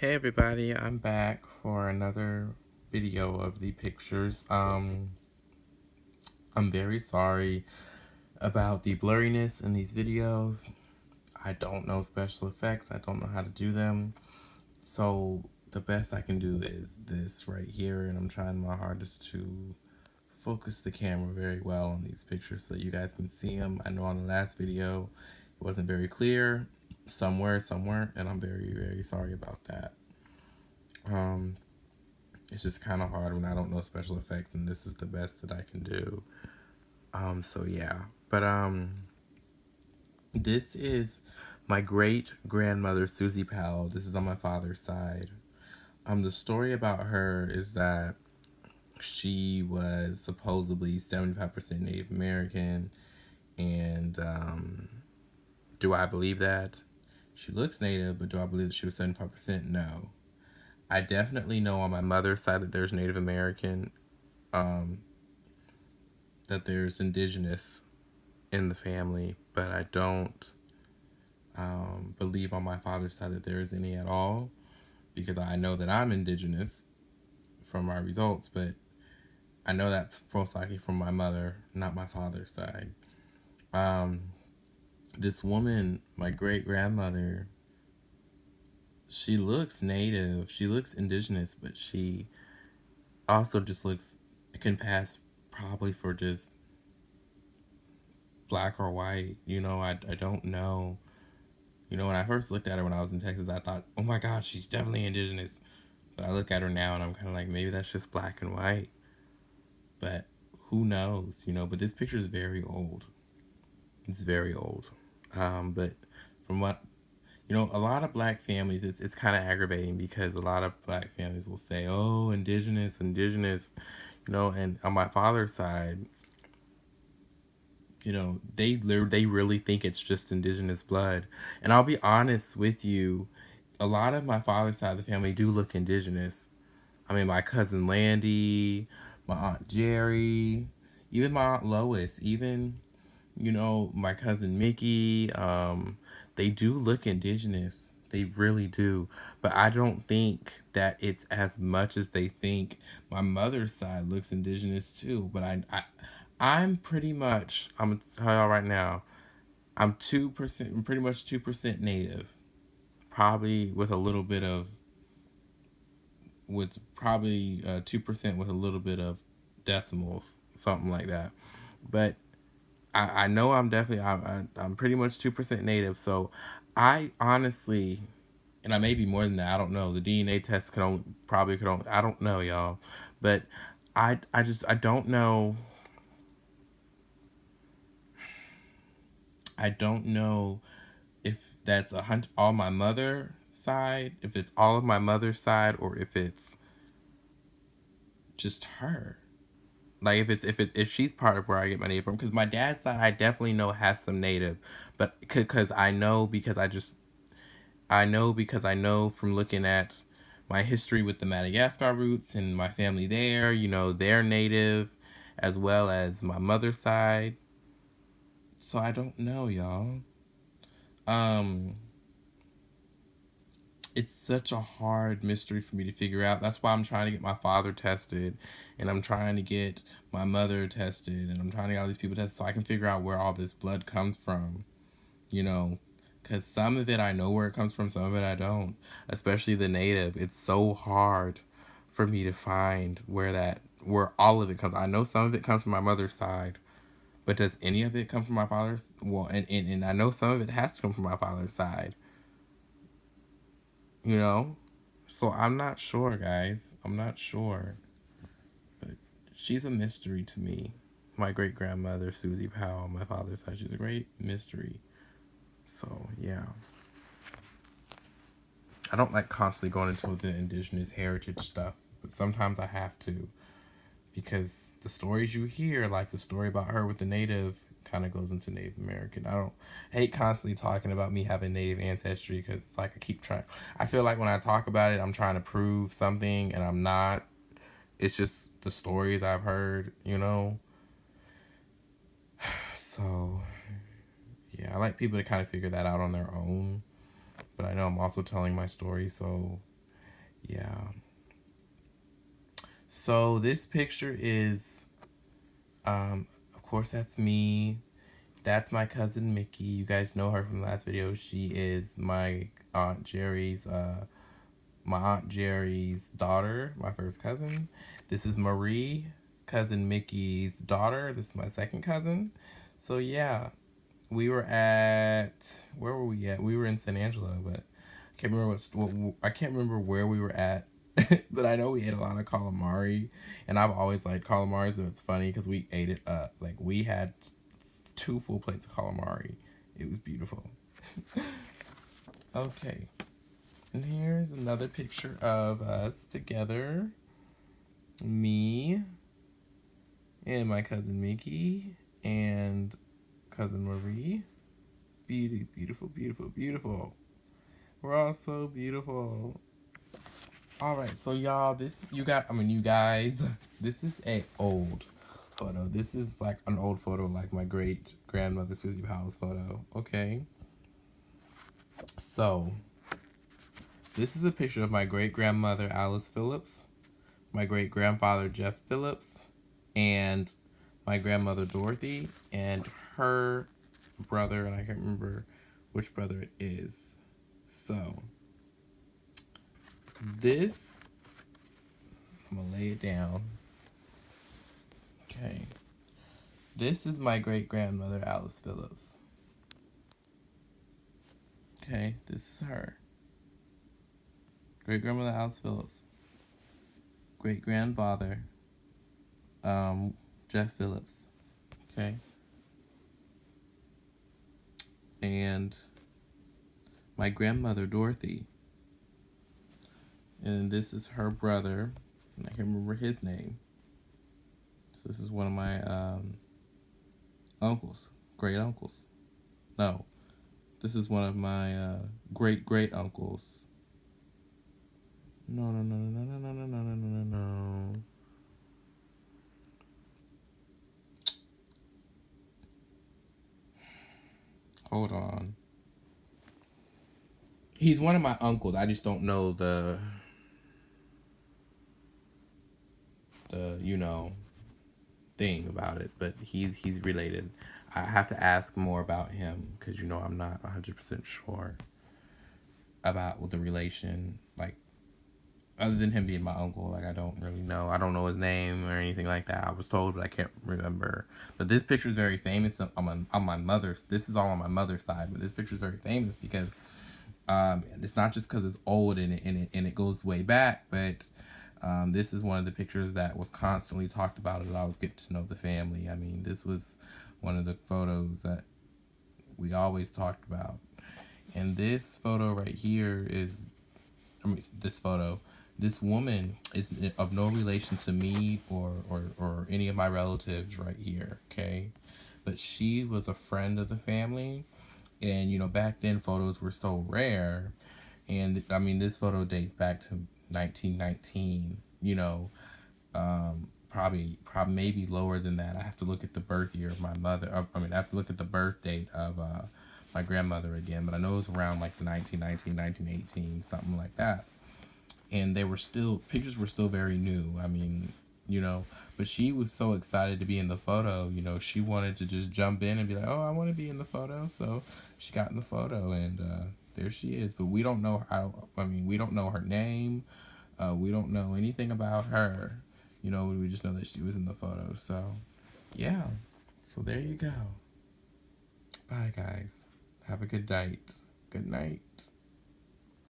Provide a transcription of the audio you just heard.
Hey everybody, I'm back for another video of the pictures. I'm very sorry about the blurriness in these videos. I don't know special effects. I don't know how to do them. So the best I can do is this right here, and I'm trying my hardest to focus the camera very well on these pictures so that you guys can see them. I know on the last video it wasn't very clear. Some weren't, and I'm very, very sorry about that. Um, It's just kind of hard when I don't know special effects, and this is the best that I can do. So yeah. But this is my great grandmother Susie Powell. This is on my father's side. The story about her is that she was supposedly 75% Native American, and do I believe that? She looks Native, but do I believe that she was 75%? No. I definitely know on my mother's side that there's Native American, um, that there's indigenous in the family, but I don't believe on my father's side that there is any at all, because I know that I'm indigenous from my results, but I know that most likely from my mother, not my father's side. Um, this woman, my great grandmother, she looks native, she looks indigenous, but she also just looks, can pass probably for just black or white. I don't know. When I first looked at her when I was in Texas, I thought, oh my gosh, she's definitely indigenous. But I look at her now and I'm kind of like, maybe that's just black and white. But who knows. But this picture is very old. It's very old. But from what, a lot of black families, it's kind of aggravating because a lot of black families will say, oh, indigenous, indigenous, and on my father's side, they really think it's just indigenous blood. And I'll be honest with you, a lot of my father's side of the family do look indigenous. I mean, my cousin Landy, my aunt Jerry, even my aunt Lois, even my cousin Mickey. They do look indigenous. They really do. But I don't think that it's as much as they think. My mother's side looks indigenous too. But I'm pretty much. I'm gonna tell y'all right now. I'm 2%. I'm pretty much 2% native. Probably with a little bit of, with probably 2% with a little bit of decimals, something like that. But I know I'm definitely I'm pretty much 2% native. So I honestly, and I may be more than that. I don't know. The DNA test could only, I don't know, y'all. But I don't know. I don't know if that's all my mother side, if it's all of my mother's side, or if it's just her. Like if she's part of where I get my native from, because my dad's side I definitely know has some native, but because I know because I know from looking at my history with the Madagascar roots and my family there, they're native, as well as my mother's side. So I don't know, y'all. Um, it's such a hard mystery for me to figure out. That's why I'm trying to get my father tested, and I'm trying to get my mother tested, and I'm trying to get all these people tested so I can figure out where all this blood comes from. You know, because some of it I know where it comes from, some of it I don't. Especially the native. It's so hard for me to find where all of it comes. I know some of it comes from my mother's side, but does any of it come from my father's? Well, and I know some of it has to come from my father's side. You know, so I'm not sure, guys. I'm not sure, but she's a mystery to me. My great grandmother Susie Powell, on my father's side, she's a great mystery. So yeah. I don't like constantly going into the indigenous heritage stuff, but sometimes I have to because the stories you hear, like the story about her with the native, kind of goes into Native American. I don't hate constantly talking about me having native ancestry because like I keep trying. I feel like when I talk about it, I'm trying to prove something and I'm not. It's just the stories I've heard. So yeah, I like people to kind of figure that out on their own. But I know I'm also telling my story, so Yeah. So this picture is, of course, that's me. That's my cousin Mickey. You guys know her from the last video. She is my aunt Jerry's daughter, my first cousin. This is Marie, cousin Mickey's daughter. This is my second cousin. So yeah, we were at, where were we at? We were in San Angelo, but I can't remember I can't remember where we were at. But I know we ate a lot of calamari, and I've always liked calamari, so it's funny because we ate it up. Like, we had 2 full plates of calamari. It was beautiful. Okay, and here's another picture of us together. Me and my cousin Mickey and cousin Marie. Beautiful, beautiful, beautiful. We're all so beautiful. All right, so y'all, you guys, this is a old photo. This is like an old photo, like my great grandmother Susie Powell's photo. Okay. So this is a picture of my great grandmother Alice Phillips, my great grandfather Jeff Phillips, and my grandmother Dorothy, and her brother, and I can't remember which brother it is. So this, I'm gonna lay it down. Okay. This is my great grandmother Alice Phillips. Okay, this is her. Great grandmother Alice Phillips. Great grandfather Jeff Phillips. Okay. And my grandmother Dorothy. And this is her brother, and I can't remember his name. So this is one of my uncles, great uncles. No, this is one of my great great uncles. No. Hold on. He's one of my uncles. I just don't know the thing about it, but he's related. I have to ask more about him because I'm not 100% sure about the relation, like, other than him being my uncle. Like, I don't really know. I don't know his name or anything like that. I was told, but I can't remember. But this picture is very famous on my mother's. This is all on my mother's side, but this picture is very famous because it's not just because it's old and it goes way back, but this is one of the pictures that was constantly talked about as I was getting to know the family. I mean, this was one of the photos that we always talked about. And this photo right here is, this woman is of no relation to me or any of my relatives right here, okay? But she was a friend of the family, and back then photos were so rare, and I mean, this photo dates back to 1919, probably maybe lower than that. I have to look at the birth year of my mother. I have to look at the birth date of my grandmother again, but I know it was around like the 1919, 1918, something like that. And pictures were still very new. I mean, but she was so excited to be in the photo. She wanted to just jump in and be like, oh, I want to be in the photo. So she got in the photo, and there she is. But we don't know we don't know her name. We don't know anything about her. We just know that she was in the photo. So, yeah. So there you go. Bye, guys. Have a good night. Good night.